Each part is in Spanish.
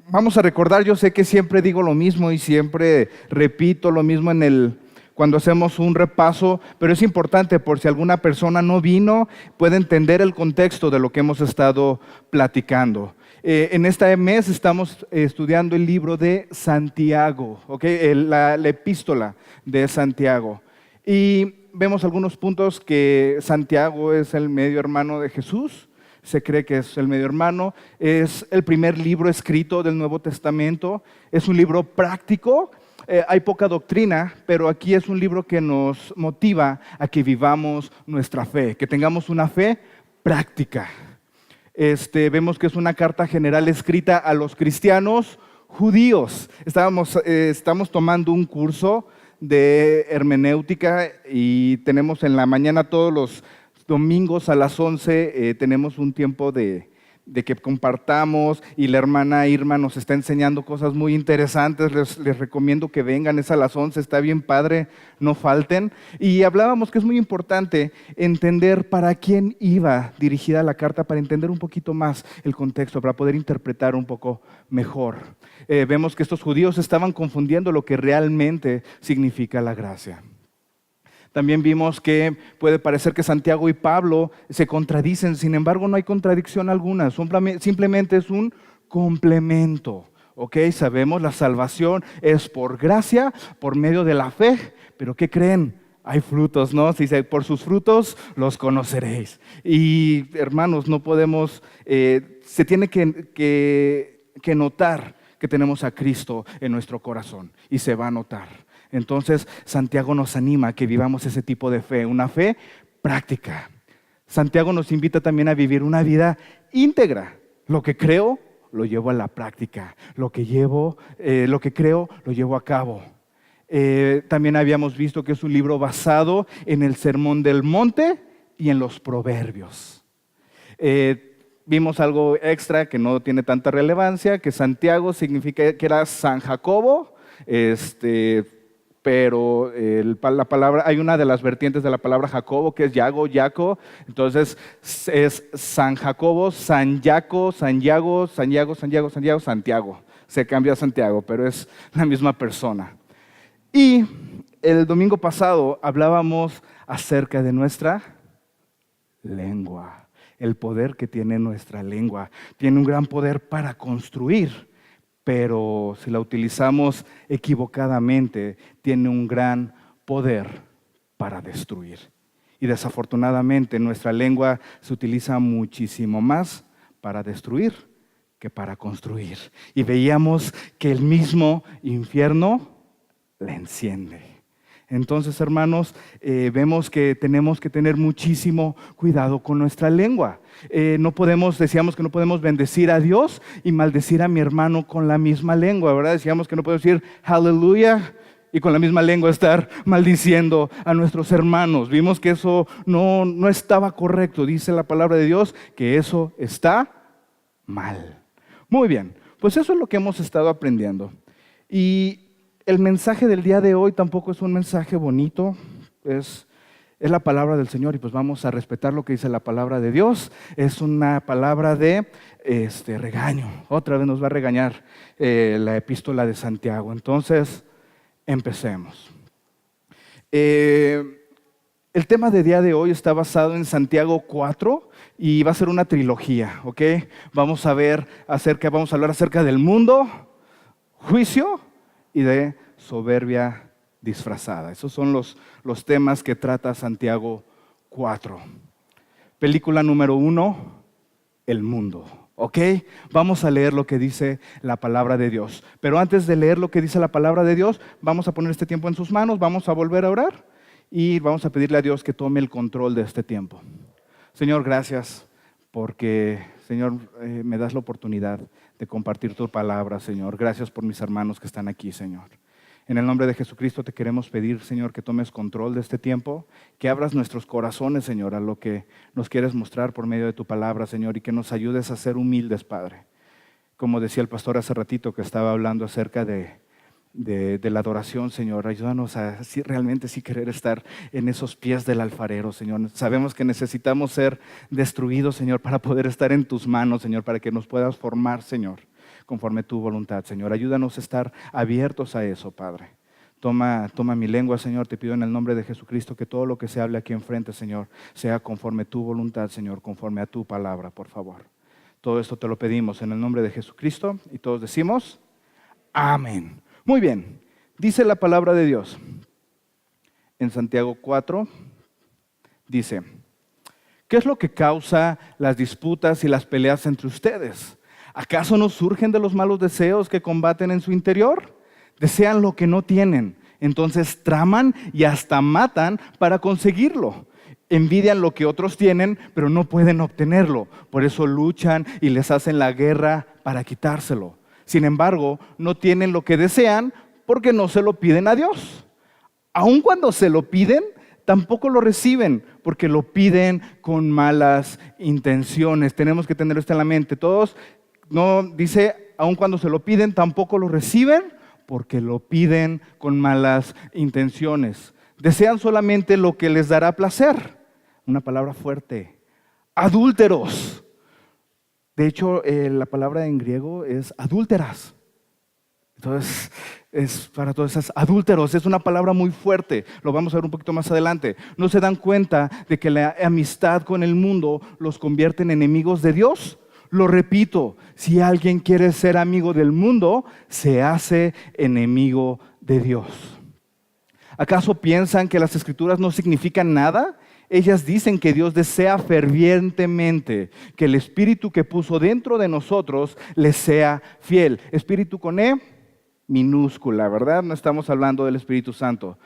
vamos a recordar, yo sé que siempre digo lo mismo y siempre repito lo mismo cuando hacemos un repaso, pero es importante por si alguna persona no vino, puede entender el contexto de lo que hemos estado platicando. En este mes estamos estudiando el libro de Santiago, ¿okay? La epístola de Santiago. Y vemos algunos puntos que Santiago es el medio hermano de Jesús. Se cree que es el medio hermano, es el primer libro escrito del Nuevo Testamento, es un libro práctico, hay poca doctrina, pero aquí es un libro que nos motiva a que vivamos nuestra fe, que tengamos una fe práctica. Vemos que es una carta general escrita a los cristianos judíos. Estamos tomando un curso de hermenéutica y tenemos en la mañana todos los domingos a las 11 tenemos un tiempo de que compartamos y la hermana Irma nos está enseñando cosas muy interesantes. Les recomiendo que vengan, es a las 11, está bien padre, no falten. Y hablábamos que es muy importante entender para quién iba dirigida la carta, para entender un poquito más el contexto, para poder interpretar un poco mejor. Vemos que estos judíos estaban confundiendo lo que realmente significa la gracia. También vimos que puede parecer que Santiago y Pablo se contradicen, sin embargo no hay contradicción alguna, simplemente es un complemento. Sabemos la salvación es por gracia, por medio de la fe, pero ¿qué creen? Hay frutos, ¿no? Dice, por sus frutos los conoceréis. Y hermanos, no podemos, se tiene que notar que tenemos a Cristo en nuestro corazón y se va a notar. Entonces, Santiago nos anima a que vivamos ese tipo de fe, una fe práctica. Santiago nos invita también a vivir una vida íntegra. Lo que creo, lo llevo a la práctica. Lo que creo, lo llevo a cabo. También habíamos visto que es un libro basado en el Sermón del Monte y en los Proverbios. Vimos algo extra que no tiene tanta relevancia, que Santiago significa que era San Jacobo, pero la palabra, hay una de las vertientes de la palabra Jacobo que es Yaco, entonces es San Jacobo, San Yaco, Santiago. Se cambia a Santiago, pero es la misma persona. Y el domingo pasado hablábamos acerca de nuestra lengua, el poder que tiene nuestra lengua. Tiene un gran poder para construir, pero si la utilizamos equivocadamente, tiene un gran poder para destruir. Y desafortunadamente nuestra lengua se utiliza muchísimo más para destruir que para construir. Y veíamos que el mismo infierno la enciende. Entonces, hermanos, vemos que tenemos que tener muchísimo cuidado con nuestra lengua. Decíamos que no podemos bendecir a Dios y maldecir a mi hermano con la misma lengua, ¿verdad? Decíamos que no podemos decir aleluya y con la misma lengua estar maldiciendo a nuestros hermanos. Vimos que eso no estaba correcto. Dice la palabra de Dios que eso está mal. Muy bien, pues eso es lo que hemos estado aprendiendo. Y el mensaje del día de hoy tampoco es un mensaje bonito, es la palabra del Señor y pues vamos a respetar lo que dice la palabra de Dios. Es una palabra de regaño, otra vez nos va a regañar la epístola de Santiago. Entonces, empecemos. El tema de día de hoy está basado en Santiago 4 y va a ser una trilogía, ¿ok? Vamos a hablar acerca del mundo, juicio y de soberbia disfrazada. Esos son los temas que trata Santiago 4. Película número 1, el mundo. ¿Ok? Vamos a leer lo que dice la palabra de Dios. Pero antes de leer lo que dice la palabra de Dios, vamos a poner este tiempo en sus manos, vamos a volver a orar y vamos a pedirle a Dios que tome el control de este tiempo. Señor, gracias porque, Señor, me das la oportunidad de compartir tu palabra, Señor. Gracias por mis hermanos que están aquí, Señor. En el nombre de Jesucristo te queremos pedir, Señor, que tomes control de este tiempo, que abras nuestros corazones, Señor, a lo que nos quieres mostrar por medio de tu palabra, Señor, y que nos ayudes a ser humildes, Padre. Como decía el pastor hace ratito que estaba hablando acerca de la adoración, Señor, ayúdanos a realmente querer estar en esos pies del alfarero, Señor. Sabemos que necesitamos ser destruidos, Señor, para poder estar en tus manos, Señor, para que nos puedas formar, Señor, conforme a tu voluntad, Señor. Ayúdanos a estar abiertos a eso, Padre. Toma mi lengua, Señor, te pido en el nombre de Jesucristo que todo lo que se hable aquí enfrente, Señor, sea conforme a tu voluntad, Señor, conforme a tu palabra, por favor. Todo esto te lo pedimos en el nombre de Jesucristo y todos decimos, amén. Muy bien, dice la palabra de Dios en Santiago 4, dice, ¿qué es lo que causa las disputas y las peleas entre ustedes? ¿Acaso no surgen de los malos deseos que combaten en su interior? Desean lo que no tienen, entonces traman y hasta matan para conseguirlo. Envidian lo que otros tienen, pero no pueden obtenerlo. Por eso luchan y les hacen la guerra para quitárselo. Sin embargo, no tienen lo que desean porque no se lo piden a Dios. Aun cuando se lo piden, tampoco lo reciben porque lo piden con malas intenciones. Tenemos que tener esto en la mente. Todos, no dice, aun cuando se lo piden, tampoco lo reciben porque lo piden con malas intenciones. Desean solamente lo que les dará placer. Una palabra fuerte. Adúlteros. De hecho, la palabra en griego es adúlteras. Entonces, es para todos esos adúlteros. Es una palabra muy fuerte. Lo vamos a ver un poquito más adelante. No se dan cuenta de que la amistad con el mundo los convierte en enemigos de Dios. Lo repito, si alguien quiere ser amigo del mundo, se hace enemigo de Dios. ¿Acaso piensan que las Escrituras no significan nada? Ellas dicen que Dios desea fervientemente que el Espíritu que puso dentro de nosotros les sea fiel. Espíritu con E minúscula, ¿verdad? No estamos hablando del Espíritu Santo.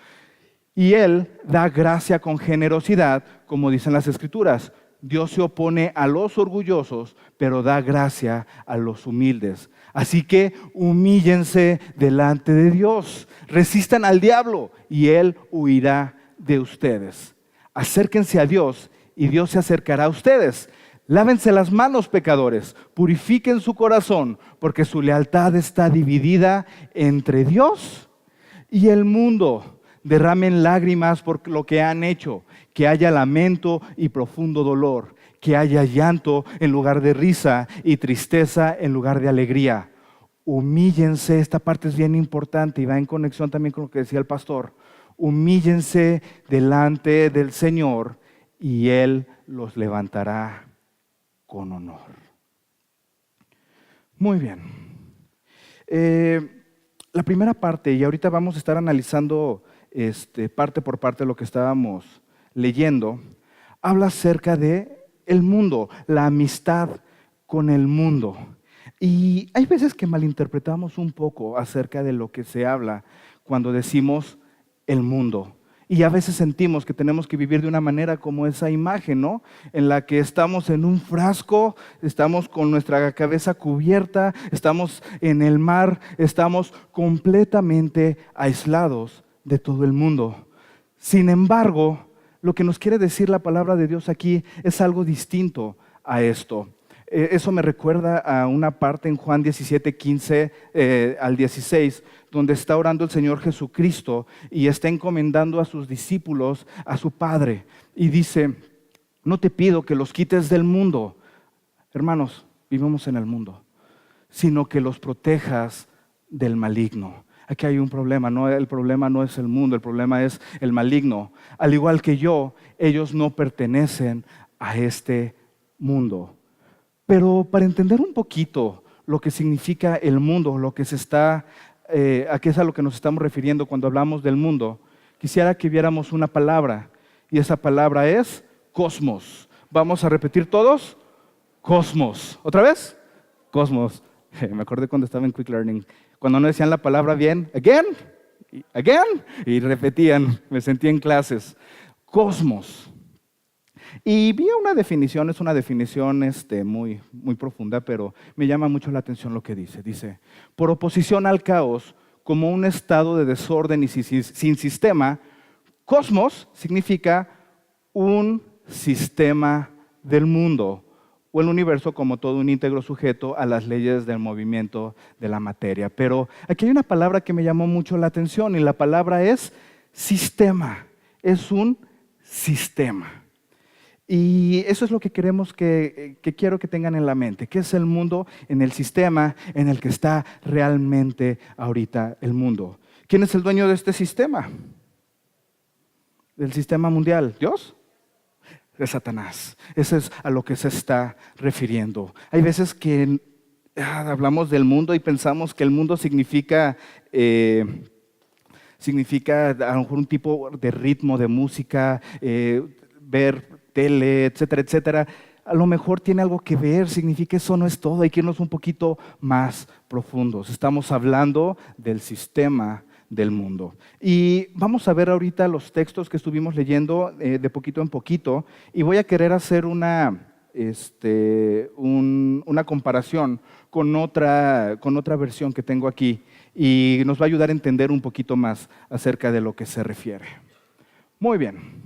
Y Él da gracia con generosidad, como dicen las Escrituras. Dios se opone a los orgullosos, pero da gracia a los humildes. Así que humíllense delante de Dios. Resistan al diablo y Él huirá de ustedes. Acérquense a Dios y Dios se acercará a ustedes. Lávense las manos, pecadores. Purifiquen su corazón, porque su lealtad está dividida entre Dios y el mundo. Derramen lágrimas por lo que han hecho, que haya lamento y profundo dolor, que haya llanto en lugar de risa y tristeza en lugar de alegría. Humíllense, esta parte es bien importante y va en conexión también con lo que decía el pastor. Humíllense delante del Señor y Él los levantará con honor. Muy bien. La primera parte, y ahorita vamos a estar analizando parte por parte de lo que estábamos leyendo, habla acerca de el mundo, la amistad con el mundo. Y hay veces que malinterpretamos un poco acerca de lo que se habla cuando decimos el mundo. Y a veces sentimos que tenemos que vivir de una manera como esa imagen, ¿no? En la que estamos en un frasco, estamos con nuestra cabeza cubierta, estamos en el mar, estamos completamente aislados de todo el mundo. Sin embargo, lo que nos quiere decir la palabra de Dios aquí es algo distinto a esto. Eso me recuerda a una parte en Juan 17, 15 al 16, donde está orando el Señor Jesucristo y está encomendando a sus discípulos a su Padre. Y dice, no te pido que los quites del mundo, hermanos, vivimos en el mundo, sino que los protejas del maligno. Aquí hay un problema, ¿no? El problema no es el mundo, el problema es el maligno. Al igual que yo, ellos no pertenecen a este mundo. Pero para entender un poquito lo que significa el mundo, lo que se está, a qué es a lo que nos estamos refiriendo cuando hablamos del mundo, quisiera que viéramos una palabra, y esa palabra es cosmos. ¿Vamos a repetir todos? Cosmos. ¿Otra vez? Cosmos. Me acordé cuando estaba en Quick Learning. Cuando no decían la palabra bien, again, y repetían, me sentí en clases. Cosmos. Y vi una definición, es una definición muy, muy profunda, pero me llama mucho la atención lo que dice. Dice, por oposición al caos, como un estado de desorden y sin sistema, cosmos significa un sistema del mundo o el universo como todo un íntegro sujeto a las leyes del movimiento de la materia. Pero aquí hay una palabra que me llamó mucho la atención y la palabra es sistema. Es un sistema. Y eso es lo que queremos que quiero que tengan en la mente, que es el mundo en el sistema en el que está realmente ahorita el mundo. ¿Quién es el dueño de este sistema? Del sistema mundial. ¿Dios? Es Satanás. Eso es a lo que se está refiriendo. Hay veces que hablamos del mundo y pensamos que el mundo significa a lo mejor un tipo de ritmo de música, ver tele, etcétera, etcétera. A lo mejor tiene algo que ver, significa eso no es todo, hay que irnos un poquito más profundos. Estamos hablando del sistema del mundo. Y vamos a ver ahorita los textos que estuvimos leyendo de poquito en poquito, y voy a querer hacer una comparación con otra versión que tengo aquí, y nos va a ayudar a entender un poquito más acerca de lo que se refiere. Muy bien.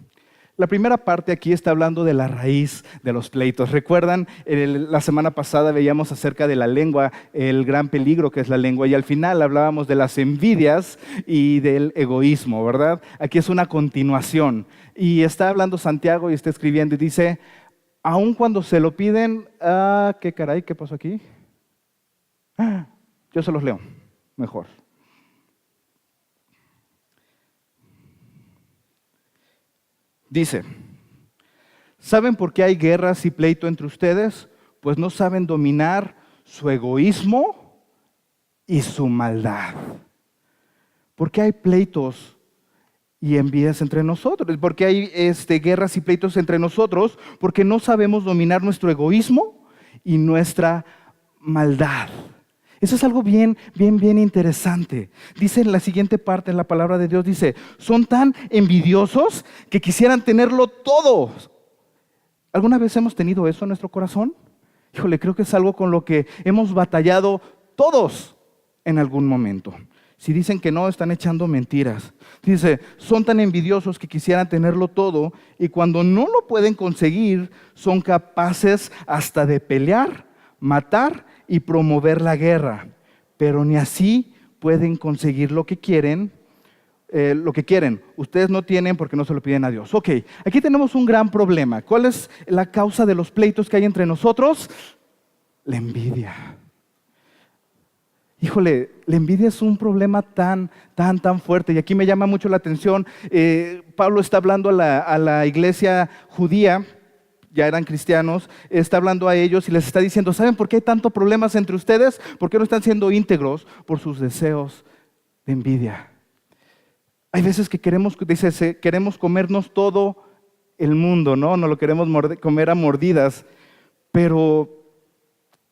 La primera parte aquí está hablando de la raíz de los pleitos. ¿Recuerdan? La semana pasada veíamos acerca de la lengua, el gran peligro que es la lengua, y al final hablábamos de las envidias y del egoísmo, ¿verdad? Aquí es una continuación. Y está hablando Santiago y está escribiendo y dice, aun cuando se lo piden, ¿qué caray? ¿Qué pasó aquí? Yo se los leo mejor. Dice, ¿saben por qué hay guerras y pleito entre ustedes? Pues no saben dominar su egoísmo y su maldad. ¿Por qué hay pleitos y envidias entre nosotros? ¿Por qué hay guerras y pleitos entre nosotros? Porque no sabemos dominar nuestro egoísmo y nuestra maldad. Eso es algo bien interesante. Dice en la siguiente parte, en la palabra de Dios, dice, son tan envidiosos que quisieran tenerlo todo. ¿Alguna vez hemos tenido eso en nuestro corazón? Híjole, creo que es algo con lo que hemos batallado todos en algún momento. Si dicen que no, están echando mentiras. Dice, son tan envidiosos que quisieran tenerlo todo y cuando no lo pueden conseguir, son capaces hasta de pelear, matar y promover la guerra, pero ni así pueden conseguir lo que quieren. Ustedes no tienen porque no se lo piden a Dios. Ok, aquí tenemos un gran problema. ¿Cuál es la causa de los pleitos que hay entre nosotros? La envidia. Híjole, la envidia es un problema tan fuerte y aquí me llama mucho la atención. Pablo está hablando a la iglesia judía, ya eran cristianos, está hablando a ellos y les está diciendo, ¿saben por qué hay tantos problemas entre ustedes? ¿Por qué no están siendo íntegros? Por sus deseos de envidia. Hay veces que queremos comernos todo el mundo, ¿no? No lo queremos comer a mordidas, pero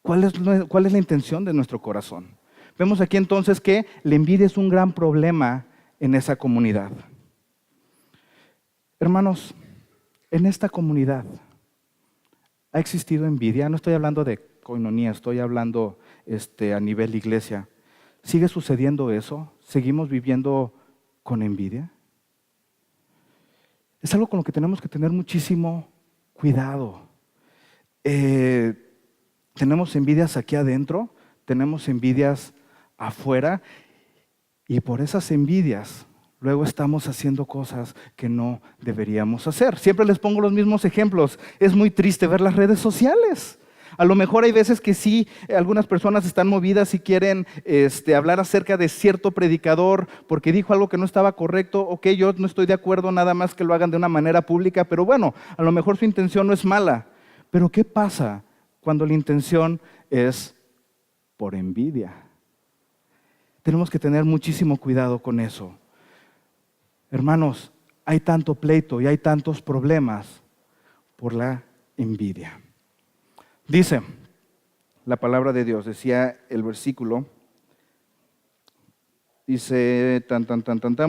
¿cuál es la intención de nuestro corazón? Vemos aquí entonces que la envidia es un gran problema en esa comunidad. Hermanos, en esta comunidad ¿ha existido envidia? No estoy hablando de coinonía, estoy hablando a nivel iglesia. ¿Sigue sucediendo eso? ¿Seguimos viviendo con envidia? Es algo con lo que tenemos que tener muchísimo cuidado. Tenemos envidias aquí adentro, tenemos envidias afuera y por esas envidias luego estamos haciendo cosas que no deberíamos hacer. Siempre les pongo los mismos ejemplos. Es muy triste ver las redes sociales. A lo mejor hay veces que sí, algunas personas están movidas y quieren hablar acerca de cierto predicador porque dijo algo que no estaba correcto. Ok, yo no estoy de acuerdo, nada más que lo hagan de una manera pública, pero bueno, a lo mejor su intención no es mala. Pero ¿qué pasa cuando la intención es por envidia? Tenemos que tener muchísimo cuidado con eso. Hermanos, hay tanto pleito y hay tantos problemas por la envidia. Dice la palabra de Dios, decía el versículo, dice,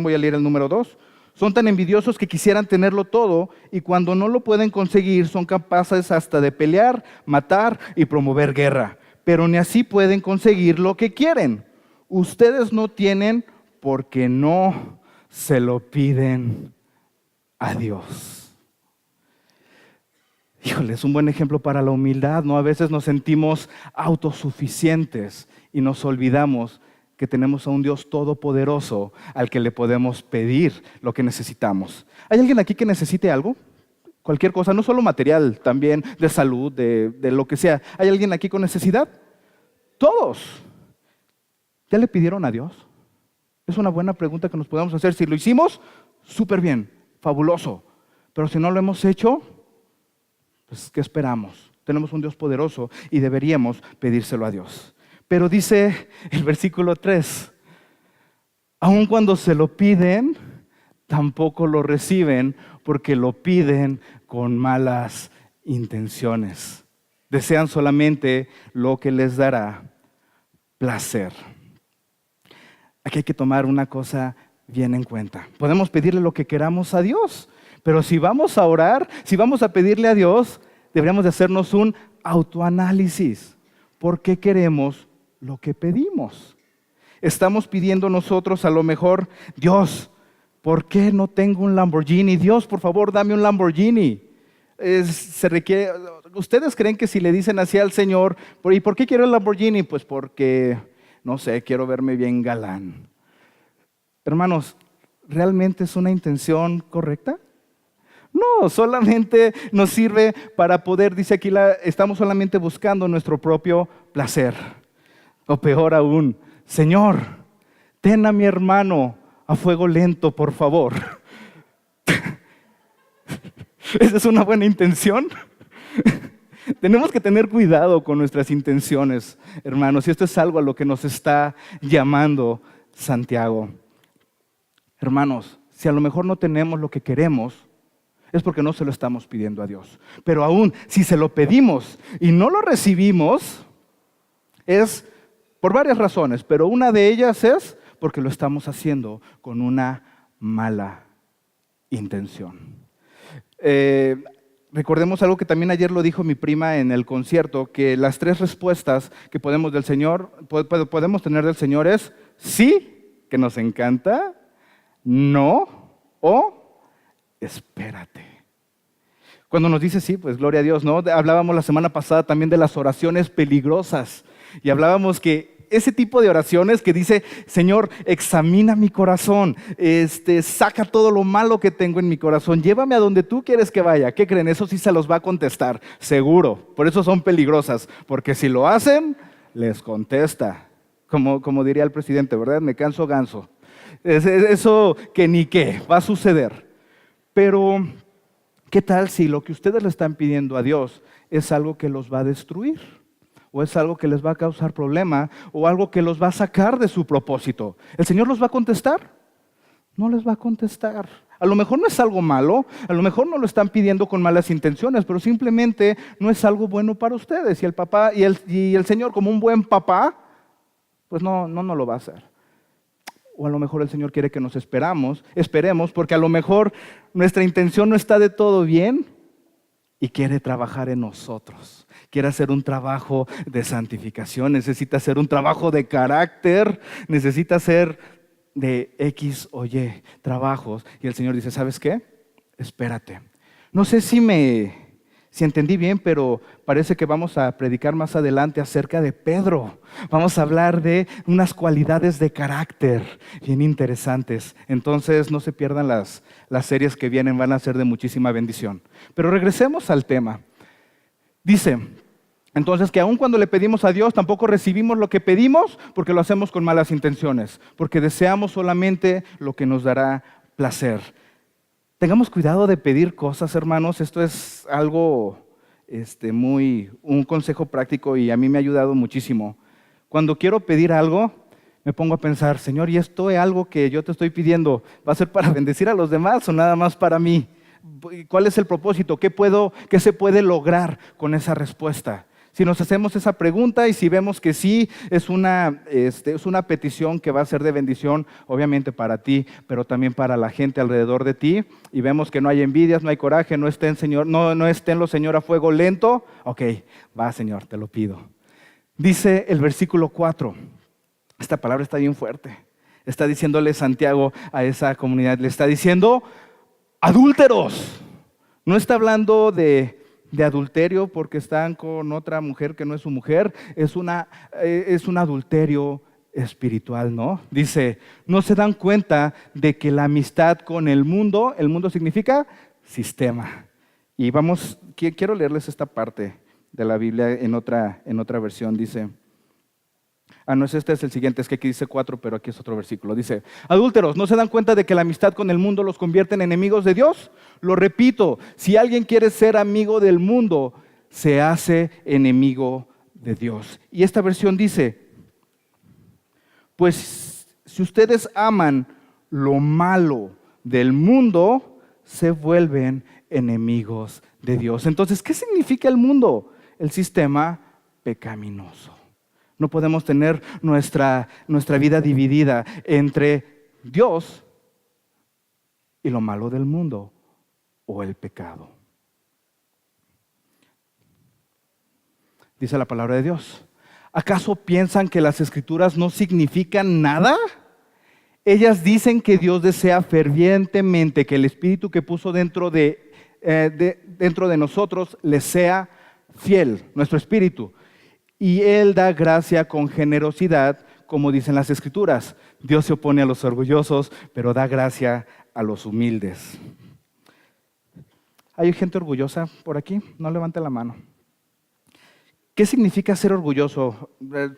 voy a leer el número 2. Son tan envidiosos que quisieran tenerlo todo y cuando no lo pueden conseguir son capaces hasta de pelear, matar y promover guerra. Pero ni así pueden conseguir lo que quieren. Ustedes no tienen porque no se lo piden a Dios. Híjole, es un buen ejemplo para la humildad, ¿no? A veces nos sentimos autosuficientes y nos olvidamos que tenemos a un Dios todopoderoso al que le podemos pedir lo que necesitamos. ¿Hay alguien aquí que necesite algo? Cualquier cosa, no solo material, también de salud, de lo que sea. ¿Hay alguien aquí con necesidad? Todos. ¿Ya le pidieron a Dios? Es una buena pregunta que nos podemos hacer. Si lo hicimos, súper bien, fabuloso. Pero si no lo hemos hecho, pues ¿qué esperamos? Tenemos un Dios poderoso y deberíamos pedírselo a Dios. Pero dice el versículo 3, aun cuando se lo piden, tampoco lo reciben porque lo piden con malas intenciones. Desean solamente lo que les dará placer. Aquí hay que tomar una cosa bien en cuenta. Podemos pedirle lo que queramos a Dios, pero si vamos a orar, si vamos a pedirle a Dios, deberíamos de hacernos un autoanálisis. ¿Por qué queremos lo que pedimos? Estamos pidiendo nosotros a lo mejor, Dios, ¿por qué no tengo un Lamborghini? Dios, por favor, dame un Lamborghini. ¿Ustedes creen que si le dicen así al Señor, ¿y por qué quiero el Lamborghini? Pues porque, no sé, quiero verme bien galán. Hermanos, ¿realmente es una intención correcta? No, solamente nos sirve para poder, dice aquí, estamos solamente buscando nuestro propio placer. O peor aún, Señor, ten a mi hermano a fuego lento, por favor. ¿Esa es una buena intención? Tenemos que tener cuidado con nuestras intenciones, hermanos, y esto es algo a lo que nos está llamando Santiago. Hermanos, si a lo mejor no tenemos lo que queremos, es porque no se lo estamos pidiendo a Dios. Pero aún si se lo pedimos y no lo recibimos, es por varias razones, pero una de ellas es porque lo estamos haciendo con una mala intención. Recordemos algo que también ayer lo dijo mi prima en el concierto, que las 3 respuestas que podemos tener del Señor es sí, que nos encanta, no o espérate. Cuando nos dice sí, pues gloria a Dios, ¿no? Hablábamos la semana pasada también de las oraciones peligrosas y hablábamos que ese tipo de oraciones que dice, Señor, examina mi corazón, saca todo lo malo que tengo en mi corazón, llévame a donde tú quieres que vaya. ¿Qué creen? Eso sí se los va a contestar, seguro. Por eso son peligrosas, porque si lo hacen, les contesta. Como diría el presidente, ¿verdad? Me canso ganso. Eso que ni qué, va a suceder. Pero, ¿qué tal si lo que ustedes le están pidiendo a Dios es algo que los va a destruir? ¿O es algo que les va a causar problema? ¿O algo que los va a sacar de su propósito? ¿El Señor los va a contestar? No les va a contestar. A lo mejor no es algo malo, a lo mejor no lo están pidiendo con malas intenciones, pero simplemente no es algo bueno para ustedes. Y el papá y el Señor, como un buen papá, pues no lo va a hacer. O a lo mejor el Señor quiere que nos esperemos, porque a lo mejor nuestra intención no está de todo bien y quiere trabajar en nosotros. Quiere hacer un trabajo de santificación, necesita hacer un trabajo de carácter, necesita hacer de X o Y trabajos. Y el Señor dice, ¿sabes qué? Espérate. No sé si entendí bien, pero parece que vamos a predicar más adelante acerca de Pedro. Vamos a hablar de unas cualidades de carácter bien interesantes. Entonces no se pierdan las series que vienen, van a ser de muchísima bendición. Pero regresemos al tema. Dice, entonces que aun cuando le pedimos a Dios, tampoco recibimos lo que pedimos porque lo hacemos con malas intenciones, porque deseamos solamente lo que nos dará placer. Tengamos cuidado de pedir cosas, hermanos. Esto es algo un consejo práctico y a mí me ha ayudado muchísimo. Cuando quiero pedir algo, me pongo a pensar, Señor, ¿y esto es algo que yo te estoy pidiendo? ¿Va a ser para bendecir a los demás o nada más para mí? ¿Cuál es el propósito? ¿Qué se puede lograr con esa respuesta? Si nos hacemos esa pregunta y si vemos que sí es una petición que va a ser de bendición, obviamente para ti, pero también para la gente alrededor de ti, y vemos que no hay envidias, no hay coraje, no estén los Señor a fuego lento, ok, va Señor, te lo pido. Dice el versículo 4, esta palabra está bien fuerte, está diciéndole Santiago a esa comunidad, le está diciendo, adúlteros. No está hablando de adulterio porque están con otra mujer que no es su mujer, es un adulterio espiritual, ¿no? Dice, no se dan cuenta de que la amistad con el mundo significa sistema, Y quiero leerles esta parte de la Biblia en otra versión. Dice, no es este, es el siguiente, es que aquí dice 4, pero aquí es otro versículo. Dice, adúlteros, ¿no se dan cuenta de que la amistad con el mundo los convierte en enemigos de Dios? Lo repito, si alguien quiere ser amigo del mundo, se hace enemigo de Dios. Y esta versión dice, pues si ustedes aman lo malo del mundo, se vuelven enemigos de Dios. Entonces, ¿qué significa el mundo? El sistema pecaminoso. No podemos tener nuestra vida dividida entre Dios y lo malo del mundo o el pecado. Dice la palabra de Dios. ¿Acaso piensan que las Escrituras no significan nada? Ellas dicen que Dios desea fervientemente que el Espíritu que puso dentro de nosotros les sea fiel, nuestro espíritu. Y Él da gracia con generosidad, como dicen las Escrituras. Dios se opone a los orgullosos, pero da gracia a los humildes. ¿Hay gente orgullosa por aquí? No levante la mano. ¿Qué significa ser orgulloso?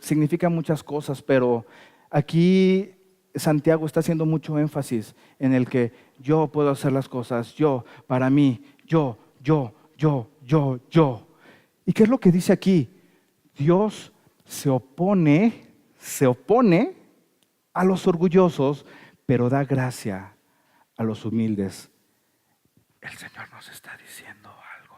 Significa muchas cosas, pero aquí Santiago está haciendo mucho énfasis en el que yo puedo hacer las cosas, yo, para mí, yo. ¿Y qué es lo que dice aquí? Dios se opone a los orgullosos, pero da gracia a los humildes. El Señor nos está diciendo algo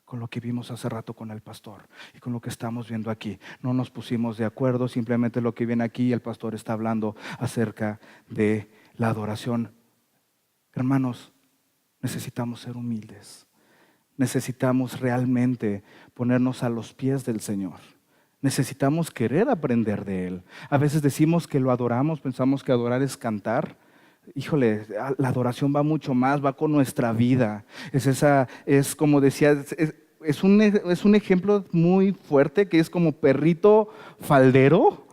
con lo que vimos hace rato con el pastor y con lo que estamos viendo aquí. No nos pusimos de acuerdo, simplemente lo que viene aquí, el pastor está hablando acerca de la adoración. Hermanos, necesitamos ser humildes. Necesitamos realmente ponernos a los pies del Señor. Necesitamos querer aprender de Él. A veces decimos que lo adoramos, pensamos que adorar es cantar. Híjole, la adoración va mucho más, va con nuestra vida. Es como decía, es un ejemplo muy fuerte que es como perrito faldero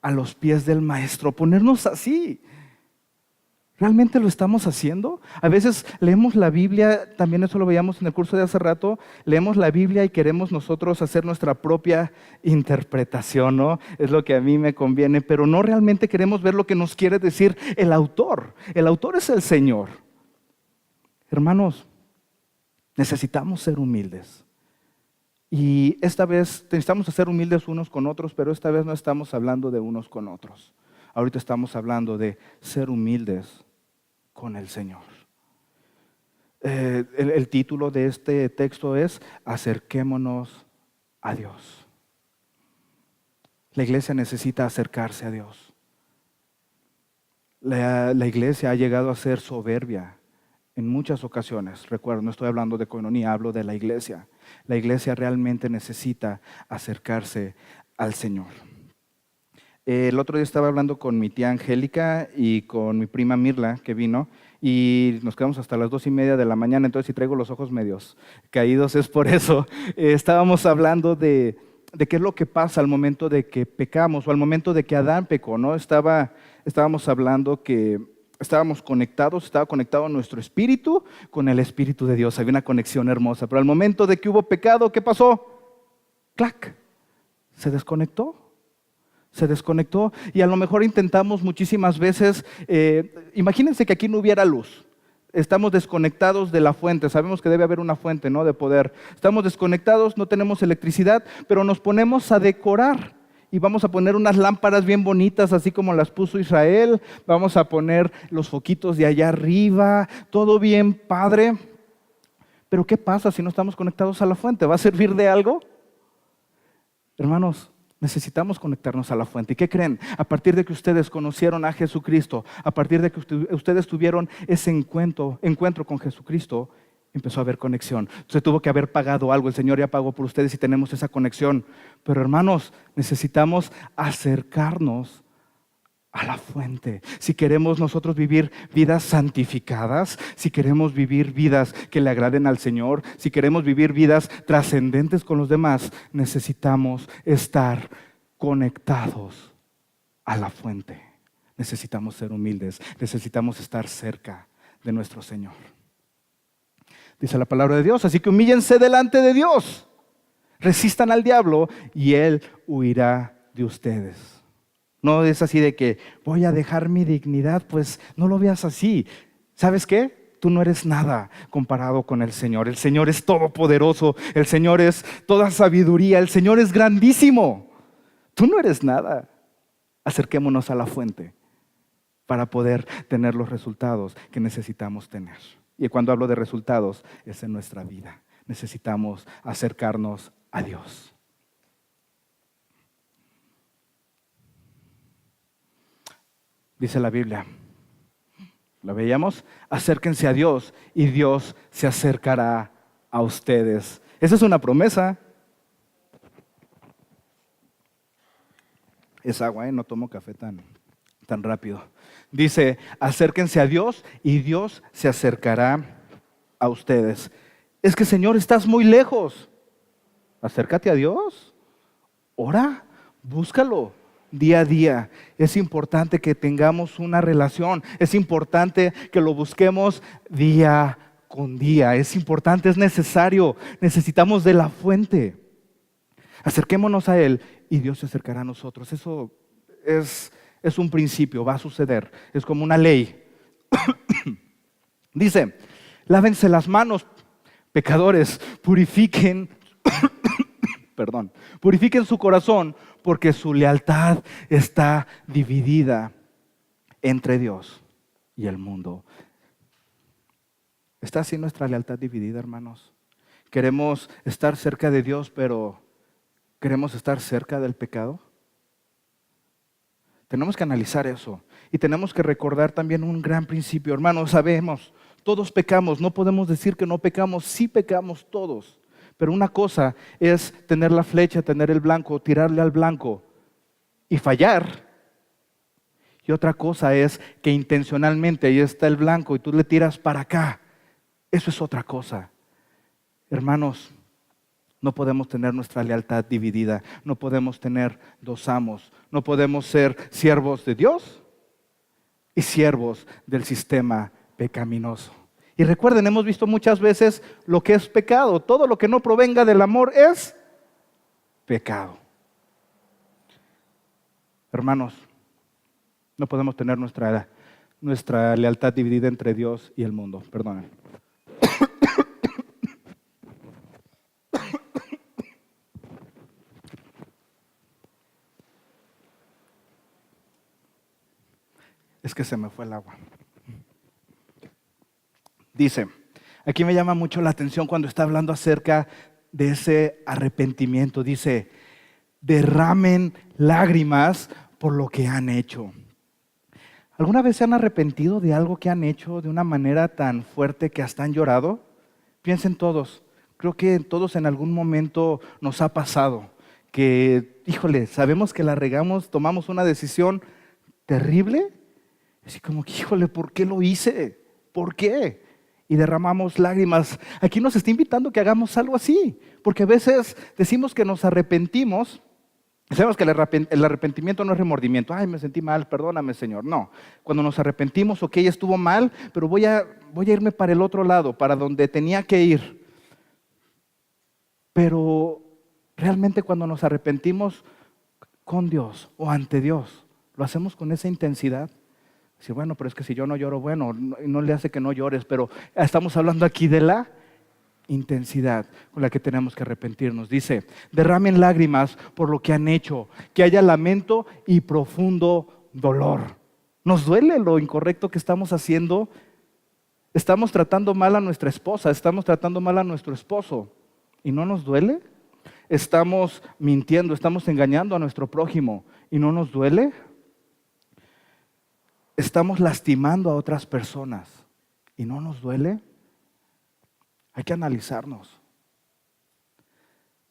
a los pies del maestro. Ponernos así. ¿Realmente lo estamos haciendo? A veces leemos la Biblia, también eso lo veíamos en el curso de hace rato, leemos la Biblia y queremos nosotros hacer nuestra propia interpretación, ¿no? Es lo que a mí me conviene, pero no realmente queremos ver lo que nos quiere decir el autor. El autor es el Señor. Hermanos, necesitamos ser humildes. Y esta vez necesitamos ser humildes unos con otros, pero esta vez no estamos hablando de unos con otros. Ahorita estamos hablando de ser humildes con el Señor. El título de este texto es Acerquémonos a Dios. La iglesia necesita acercarse a Dios. La iglesia ha llegado a ser soberbia en muchas ocasiones. Recuerdo, no estoy hablando de coinonía, hablo de la iglesia. La iglesia realmente necesita acercarse al Señor. El otro día estaba hablando con mi tía Angélica y con mi prima Mirla, que vino, y nos quedamos hasta las 2:30 de la mañana, entonces si traigo los ojos medios caídos es por eso. Estábamos hablando de qué es lo que pasa al momento de que pecamos o al momento de que Adán pecó, ¿no? Estábamos hablando que estábamos conectados, estaba conectado nuestro espíritu con el Espíritu de Dios, había una conexión hermosa, pero al momento de que hubo pecado, ¿qué pasó? ¡Clac! Se desconectó y a lo mejor intentamos muchísimas veces, imagínense que aquí no hubiera luz, estamos desconectados de la fuente, sabemos que debe haber una fuente, ¿no?, de poder, estamos desconectados, no tenemos electricidad, pero nos ponemos a decorar y vamos a poner unas lámparas bien bonitas, así como las puso Israel, vamos a poner los foquitos de allá arriba, todo bien padre, pero ¿qué pasa si no estamos conectados a la fuente? ¿Va a servir de algo? Hermanos, necesitamos conectarnos a la fuente. ¿Y qué creen? A partir de que ustedes conocieron a Jesucristo, a partir de que ustedes tuvieron ese encuentro con Jesucristo, empezó a haber conexión. Se tuvo que haber pagado algo. El Señor ya pagó por ustedes y tenemos esa conexión. Pero hermanos, necesitamos acercarnos a la fuente. Si queremos nosotros vivir vidas santificadas, si queremos vivir vidas que le agraden al Señor, si queremos vivir vidas trascendentes con los demás, necesitamos estar conectados a la fuente. Necesitamos ser humildes, necesitamos estar cerca de nuestro Señor. dice la palabra de Dios. Así que humíllense delante de Dios. Resistan al diablo y él huirá de ustedes. No es así de que voy a dejar mi dignidad, pues no lo veas así. ¿Sabes qué? Tú no eres nada comparado con el Señor. El Señor es todopoderoso, el Señor es toda sabiduría, el Señor es grandísimo. Tú no eres nada. Acerquémonos a la fuente para poder tener los resultados que necesitamos tener. Y cuando hablo de resultados, es en nuestra vida. Necesitamos acercarnos a Dios. Dice la Biblia, ¿lo veíamos? Acérquense a Dios y Dios se acercará a ustedes. Esa es una promesa. Es agua, no tomo café tan rápido. Dice, acérquense a Dios y Dios se acercará a ustedes. Es que, Señor, estás muy lejos. Acércate a Dios. Ora, búscalo día a día. Es importante que tengamos una relación. Es importante que lo busquemos día con día. Es importante, es necesario. Necesitamos de la fuente. Acerquémonos a Él y Dios se acercará a nosotros. Eso es un principio, va a suceder. Es como una ley. Dice, lávense las manos, pecadores, purifiquen su corazón, porque su lealtad está dividida entre Dios y el mundo. ¿Está así nuestra lealtad dividida, hermanos? Queremos estar cerca de Dios, pero ¿queremos estar cerca del pecado? Tenemos que analizar eso y tenemos que recordar también un gran principio. Hermanos, sabemos, todos pecamos, no podemos decir que no pecamos, sí pecamos todos. Pero una cosa es tener la flecha, tener el blanco, tirarle al blanco y fallar. Y otra cosa es que intencionalmente ahí está el blanco y tú le tiras para acá. Eso es otra cosa. Hermanos, no podemos tener nuestra lealtad dividida. No podemos tener dos amos. No podemos ser siervos de Dios y siervos del sistema pecaminoso. Y recuerden, hemos visto muchas veces lo que es pecado. Todo lo que no provenga del amor es pecado. Hermanos, no podemos tener nuestra lealtad dividida entre Dios y el mundo. Perdonen. Es que se me fue el agua. Dice, aquí me llama mucho la atención cuando está hablando acerca de ese arrepentimiento. Dice, derramen lágrimas por lo que han hecho. ¿Alguna vez se han arrepentido de algo que han hecho de una manera tan fuerte que hasta han llorado? Piensen todos. Creo que todos en algún momento nos ha pasado que, híjole, sabemos que la regamos, tomamos una decisión terrible. Así como que, híjole, ¿por qué lo hice? ¿Por qué? Y derramamos lágrimas. Aquí nos está invitando que hagamos algo así, porque a veces decimos que nos arrepentimos. Sabemos que el arrepentimiento no es remordimiento. Ay, me sentí mal, perdóname, Señor. No, cuando nos arrepentimos, ok, estuvo mal, pero voy a irme para el otro lado, para donde tenía que ir. Pero realmente cuando nos arrepentimos con Dios o ante Dios, ¿lo hacemos con esa intensidad? Sí, bueno, pero es que si yo no lloro, bueno, no le hace que no llores, pero estamos hablando aquí de la intensidad con la que tenemos que arrepentirnos. Dice, derramen lágrimas por lo que han hecho, que haya lamento y profundo dolor. ¿Nos duele lo incorrecto que estamos haciendo? Estamos tratando mal a nuestra esposa, estamos tratando mal a nuestro esposo, ¿y no nos duele? Estamos mintiendo, estamos engañando a nuestro prójimo, ¿y no nos duele? Estamos lastimando a otras personas y no nos duele. Hay que analizarnos.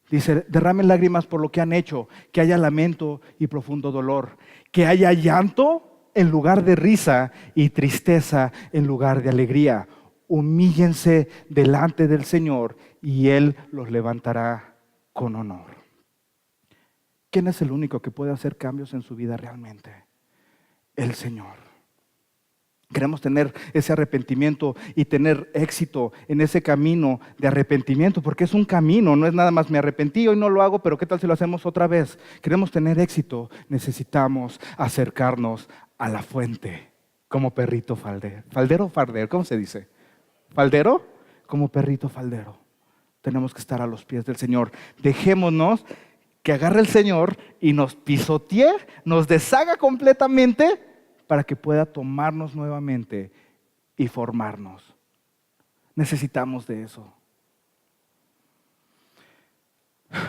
Dice, derramen lágrimas por lo que han hecho, que haya lamento y profundo dolor, que haya llanto en lugar de risa y tristeza en lugar de alegría. Humíllense delante del Señor y Él los levantará con honor. ¿Quién es el único que puede hacer cambios en su vida realmente? El Señor. Queremos tener ese arrepentimiento y tener éxito en ese camino de arrepentimiento, porque es un camino, no es nada más me arrepentí, hoy no lo hago, pero ¿qué tal si lo hacemos otra vez? Queremos tener éxito, necesitamos acercarnos a la fuente, como perrito faldero. ¿Faldero o fardero? ¿Cómo se dice? ¿Faldero? Como perrito faldero. Tenemos que estar a los pies del Señor. Dejémonos que agarre el Señor y nos pisotee, nos deshaga completamente, para que pueda tomarnos nuevamente y formarnos. Necesitamos de eso.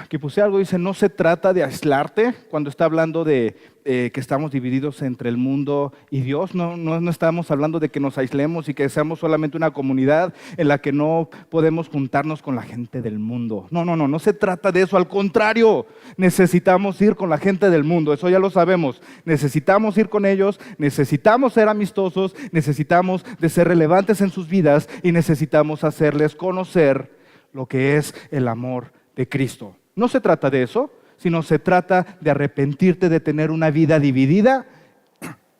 Aquí puse algo, dice, no se trata de aislarte, cuando está hablando de que estamos divididos entre el mundo y Dios. No estamos hablando de que nos aislemos y que seamos solamente una comunidad en la que no podemos juntarnos con la gente del mundo. No se trata de eso, al contrario, necesitamos ir con la gente del mundo, eso ya lo sabemos. Necesitamos ir con ellos, necesitamos ser amistosos, necesitamos de ser relevantes en sus vidas y necesitamos hacerles conocer lo que es el amor de Cristo. No se trata de eso, sino se trata de arrepentirte de tener una vida dividida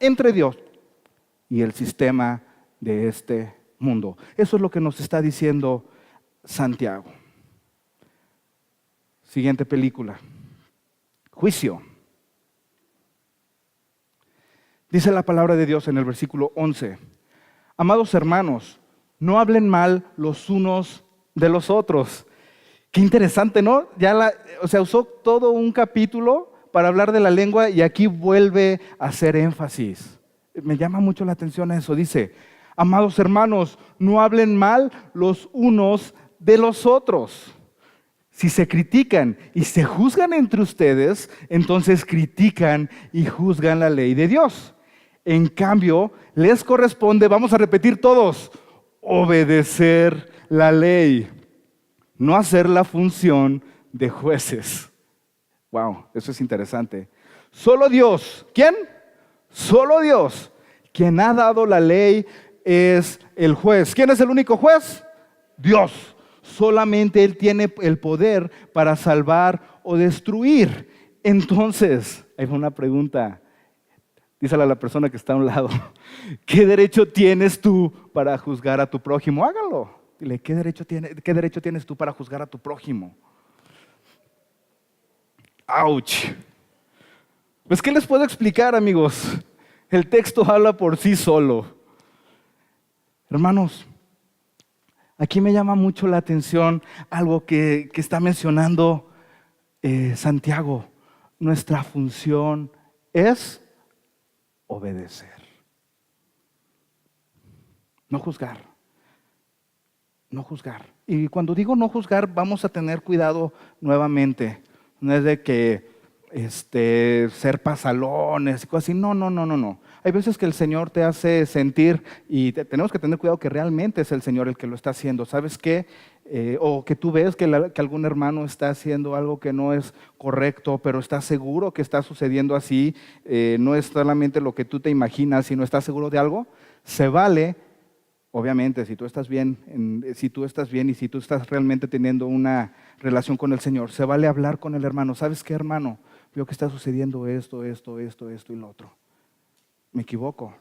entre Dios y el sistema de este mundo. Eso es lo que nos está diciendo Santiago. Siguiente película. Juicio. Dice la palabra de Dios en el versículo 11. Amados hermanos, no hablen mal los unos de los otros. Qué interesante, ¿no? Usó todo un capítulo para hablar de la lengua y aquí vuelve a hacer énfasis. Me llama mucho la atención eso. Dice, amados hermanos, no hablen mal los unos de los otros. Si se critican y se juzgan entre ustedes, entonces critican y juzgan la ley de Dios. En cambio, les corresponde, vamos a repetir todos, obedecer la ley. No hacer la función de jueces. Wow, eso es interesante. Solo Dios, ¿quién? Solo Dios, quien ha dado la ley, es el juez. ¿Quién es el único juez? Dios. Solamente Él tiene el poder para salvar o destruir. Entonces, hay una pregunta. Dísele a la persona que está a un lado. ¿Qué derecho tienes tú para juzgar a tu prójimo? Hágalo. Dile, ¿qué derecho tienes tú para juzgar a tu prójimo? ¡Auch! Pues, ¿qué les puedo explicar, amigos? El texto habla por sí solo. Hermanos, aquí me llama mucho la atención algo que está mencionando Santiago. Nuestra función es obedecer. No juzgar. No juzgar. Y cuando digo no juzgar, vamos a tener cuidado nuevamente. No es de que ser pasalones y cosas así. No. Hay veces que el Señor te hace sentir y tenemos que tener cuidado que realmente es el Señor el que lo está haciendo. ¿Sabes qué? O que tú ves que algún hermano está haciendo algo que no es correcto, pero estás seguro que está sucediendo así. No es solamente lo que tú te imaginas, sino estás seguro de algo. Se vale. Obviamente, si tú estás bien y si tú estás realmente teniendo una relación con el Señor, se vale hablar con el hermano. ¿Sabes qué, hermano? Veo que está sucediendo esto y lo otro. ¿Me equivoco?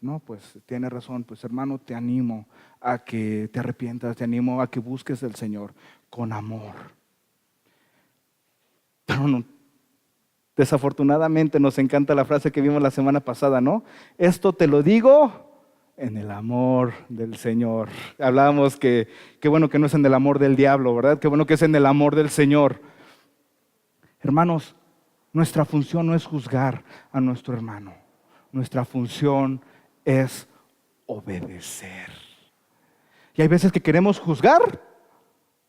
No, pues tiene razón. Pues, hermano, te animo a que te arrepientas, te animo a que busques al Señor con amor. Pero no, desafortunadamente nos encanta la frase que vimos la semana pasada, ¿no? Esto te lo digo en el amor del Señor. Hablábamos que qué bueno que no es en el amor del diablo, ¿verdad? Qué bueno que es en el amor del Señor. Hermanos, nuestra función no es juzgar a nuestro hermano. Nuestra función es obedecer. Y hay veces que queremos juzgar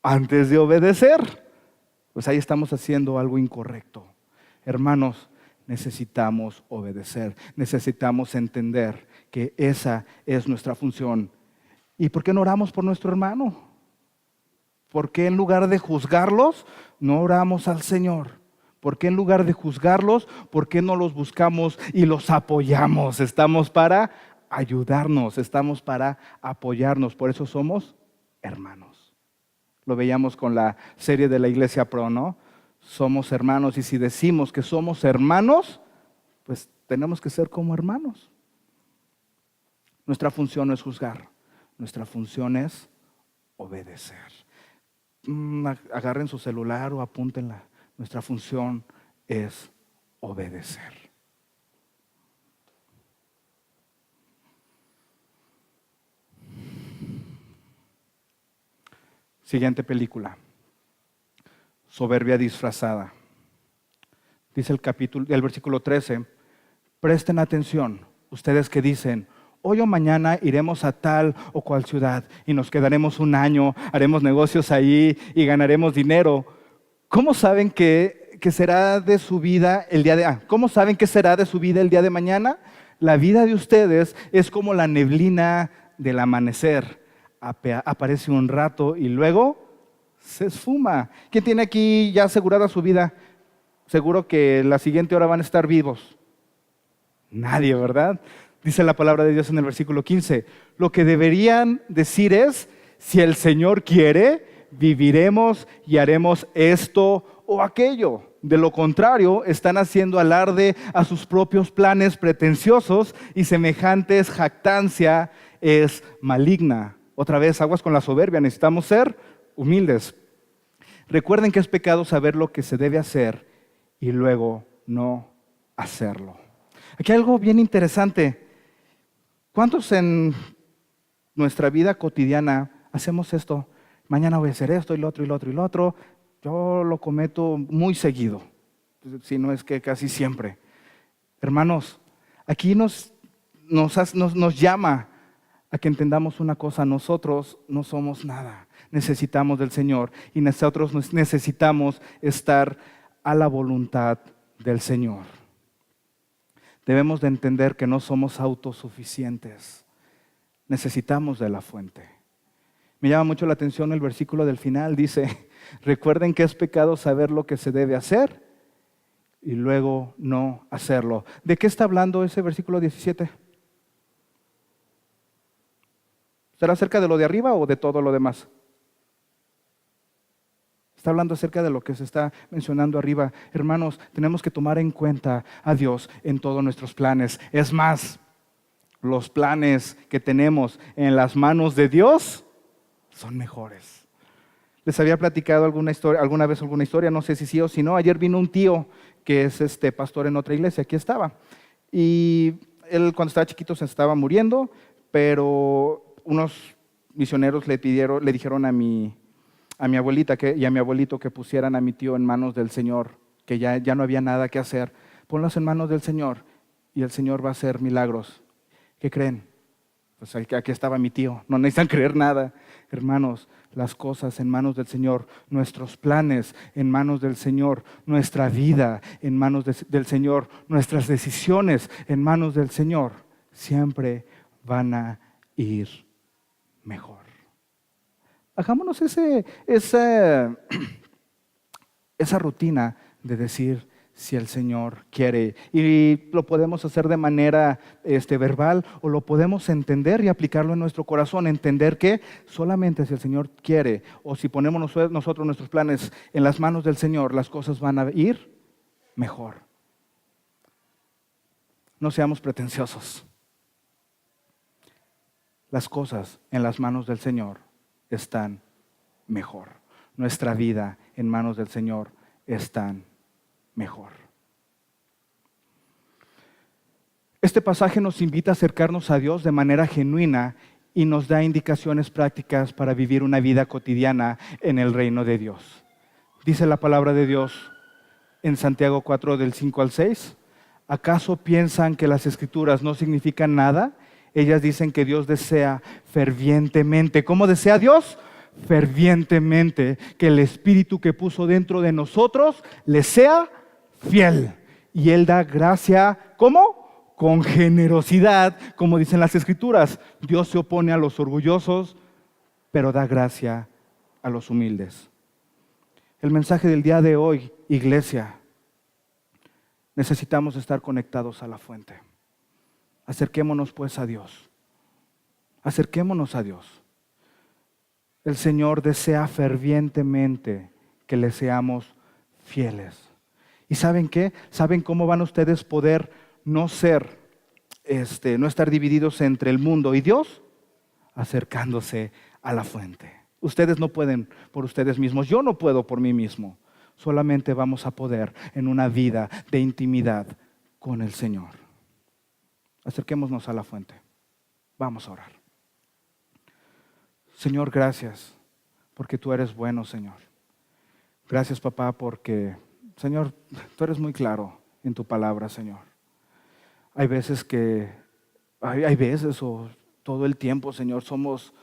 antes de obedecer. Pues ahí estamos haciendo algo incorrecto. Hermanos, necesitamos obedecer, necesitamos entender que esa es nuestra función. ¿Y por qué no oramos por nuestro hermano? ¿Por qué en lugar de juzgarlos, no oramos al Señor? ¿Por qué en lugar de juzgarlos, por qué no los buscamos y los apoyamos? Estamos para ayudarnos, estamos para apoyarnos, por eso somos hermanos. Lo veíamos con la serie de la Iglesia Pro, ¿no? Somos hermanos y si decimos que somos hermanos, pues tenemos que ser como hermanos. Nuestra función no es juzgar, nuestra función es obedecer. Agarren su celular o apúntenla. Nuestra función es obedecer. Siguiente película. Soberbia disfrazada. Dice el versículo 13, presten atención, ustedes que dicen, hoy o mañana iremos a tal o cual ciudad y nos quedaremos un año, haremos negocios ahí y ganaremos dinero. ¿Cómo saben que será de su vida el día de ¿Cómo saben que será de su vida el día de mañana? La vida de ustedes es como la neblina del amanecer. Aparece un rato y luego se esfuma. ¿Quién tiene aquí ya asegurada su vida? Seguro que la siguiente hora van a estar vivos. Nadie, ¿verdad? Dice la palabra de Dios en el versículo 15. Lo que deberían decir es, si el Señor quiere, viviremos y haremos esto o aquello. De lo contrario, están haciendo alarde a sus propios planes pretenciosos y semejantes jactancia es maligna. Otra vez, aguas con la soberbia, necesitamos ser humildes. Recuerden que es pecado saber lo que se debe hacer y luego no hacerlo. Aquí hay algo bien interesante. ¿Cuántos en nuestra vida cotidiana hacemos esto? Mañana voy a hacer esto y lo otro y lo otro y lo otro. Yo lo cometo muy seguido, si no es que casi siempre. Hermanos, aquí nos llama a que entendamos una cosa, nosotros no somos nada, necesitamos del Señor y nosotros necesitamos estar a la voluntad del Señor. Debemos de entender que no somos autosuficientes, necesitamos de la fuente. Me llama mucho la atención el versículo del final, dice, recuerden que es pecado saber lo que se debe hacer y luego no hacerlo. ¿De qué está hablando ese versículo 17? ¿Será acerca de lo de arriba o de todo lo demás? Está hablando acerca de lo que se está mencionando arriba. Hermanos, tenemos que tomar en cuenta a Dios en todos nuestros planes. Es más, los planes que tenemos en las manos de Dios son mejores. Les había platicado alguna vez alguna historia, no sé si sí o si no. Ayer vino un tío que es pastor en otra iglesia, aquí estaba. Y él cuando estaba chiquito se estaba muriendo, pero unos misioneros le dijeron a mi abuelita y a mi abuelito que pusieran a mi tío en manos del Señor, que ya no había nada que hacer. Ponlos en manos del Señor y el Señor va a hacer milagros. ¿Qué creen? Pues aquí estaba mi tío, no necesitan creer nada. Hermanos, las cosas en manos del Señor, nuestros planes en manos del Señor, nuestra vida en manos del Señor, nuestras decisiones en manos del Señor, siempre van a ir mejor. Hagámonos esa rutina de decir si el Señor quiere. Y lo podemos hacer de manera verbal o lo podemos entender y aplicarlo en nuestro corazón. Entender que solamente si el Señor quiere o si ponemos nosotros nuestros planes en las manos del Señor, las cosas van a ir mejor. No seamos pretenciosos. Las cosas en las manos del Señor están mejor. Nuestra vida en manos del Señor están mejor. Este pasaje nos invita a acercarnos a Dios de manera genuina y nos da indicaciones prácticas para vivir una vida cotidiana en el reino de Dios. Dice la palabra de Dios en Santiago 4 del 5 al 6. ¿Acaso piensan que las Escrituras no significan nada? Ellas dicen que Dios desea fervientemente. ¿Cómo desea Dios? Fervientemente que el Espíritu que puso dentro de nosotros le sea fiel. Y Él da gracia, ¿cómo? Con generosidad, como dicen las Escrituras. Dios se opone a los orgullosos, pero da gracia a los humildes. El mensaje del día de hoy, iglesia, necesitamos estar conectados a la fuente. Acerquémonos pues a Dios. Acerquémonos a Dios. El Señor desea fervientemente que le seamos fieles. ¿Y saben qué? ¿Saben cómo van ustedes poder no ser no estar divididos entre el mundo y Dios, acercándose a la fuente. Ustedes no pueden por ustedes mismos, yo no puedo por mí mismo. Solamente vamos a poder en una vida de intimidad con el Señor. Acerquémonos a la fuente. Vamos a orar. Señor, gracias porque tú eres bueno, Señor. Gracias, papá, porque, Señor, tú eres muy claro en tu palabra, Señor. Hay veces o todo el tiempo, Señor, somos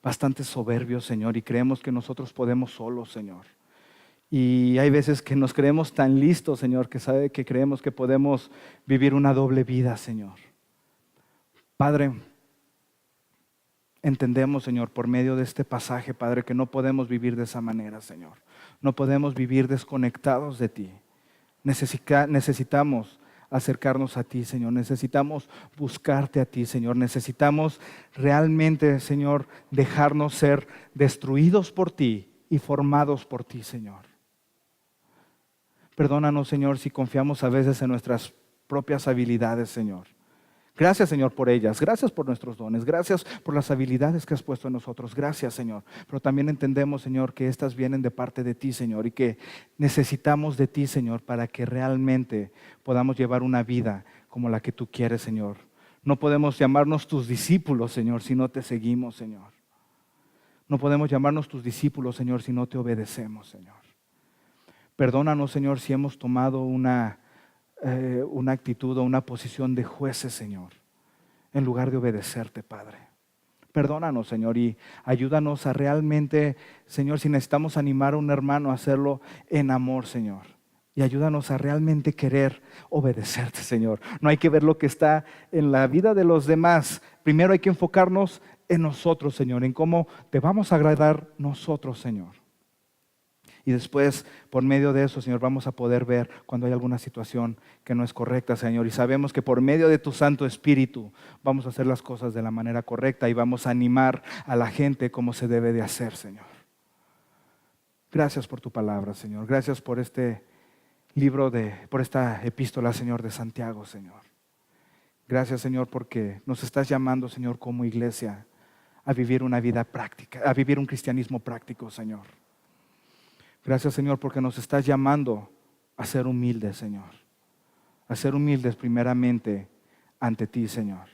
bastante soberbios, Señor, y creemos que nosotros podemos solos, Señor. Y hay veces que nos creemos tan listos, Señor, que creemos que podemos vivir una doble vida, Señor. Padre, entendemos, Señor, por medio de este pasaje, Padre, que no podemos vivir de esa manera, Señor. No podemos vivir desconectados de ti. Necesitamos acercarnos a ti, Señor. Necesitamos buscarte a ti, Señor. Necesitamos realmente, Señor, dejarnos ser destruidos por ti y formados por ti, Señor. Perdónanos, Señor, si confiamos a veces en nuestras propias habilidades, Señor. Gracias, Señor, por ellas. Gracias por nuestros dones. Gracias por las habilidades que has puesto en nosotros. Gracias, Señor. Pero también entendemos, Señor, que estas vienen de parte de ti, Señor, y que necesitamos de ti, Señor, para que realmente podamos llevar una vida como la que tú quieres, Señor. No podemos llamarnos tus discípulos, Señor, si no te seguimos, Señor. No podemos llamarnos tus discípulos, Señor, si no te obedecemos, Señor. Perdónanos, Señor, si hemos tomado una actitud o una posición de jueces, Señor, en lugar de obedecerte, Padre. Perdónanos, Señor, y ayúdanos a realmente, Señor, si necesitamos animar a un hermano a hacerlo en amor, Señor. Y ayúdanos a realmente querer obedecerte, Señor. No hay que ver lo que está en la vida de los demás. Primero hay que enfocarnos en nosotros, Señor, en cómo te vamos a agradar nosotros, Señor. Y después, por medio de eso, Señor, vamos a poder ver cuando hay alguna situación que no es correcta, Señor. Y sabemos que por medio de tu Santo Espíritu vamos a hacer las cosas de la manera correcta y vamos a animar a la gente como se debe de hacer, Señor. Gracias por tu palabra, Señor. Gracias por este libro, por esta epístola, Señor, de Santiago, Señor. Gracias, Señor, porque nos estás llamando, Señor, como iglesia a vivir una vida práctica, a vivir un cristianismo práctico, Señor. Gracias, Señor, porque nos estás llamando a ser humildes, Señor. A ser humildes primeramente ante ti, Señor.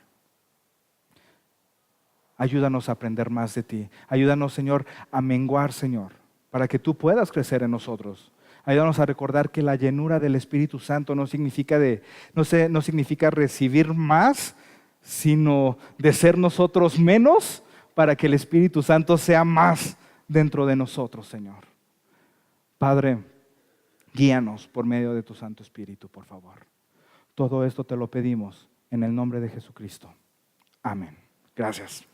Ayúdanos a aprender más de ti. Ayúdanos, Señor, a menguar, Señor, para que tú puedas crecer en nosotros. Ayúdanos a recordar que la llenura del Espíritu Santo no significa recibir más, sino de ser nosotros menos para que el Espíritu Santo sea más dentro de nosotros, Señor. Padre, guíanos por medio de tu Santo Espíritu, por favor. Todo esto te lo pedimos en el nombre de Jesucristo. Amén. Gracias.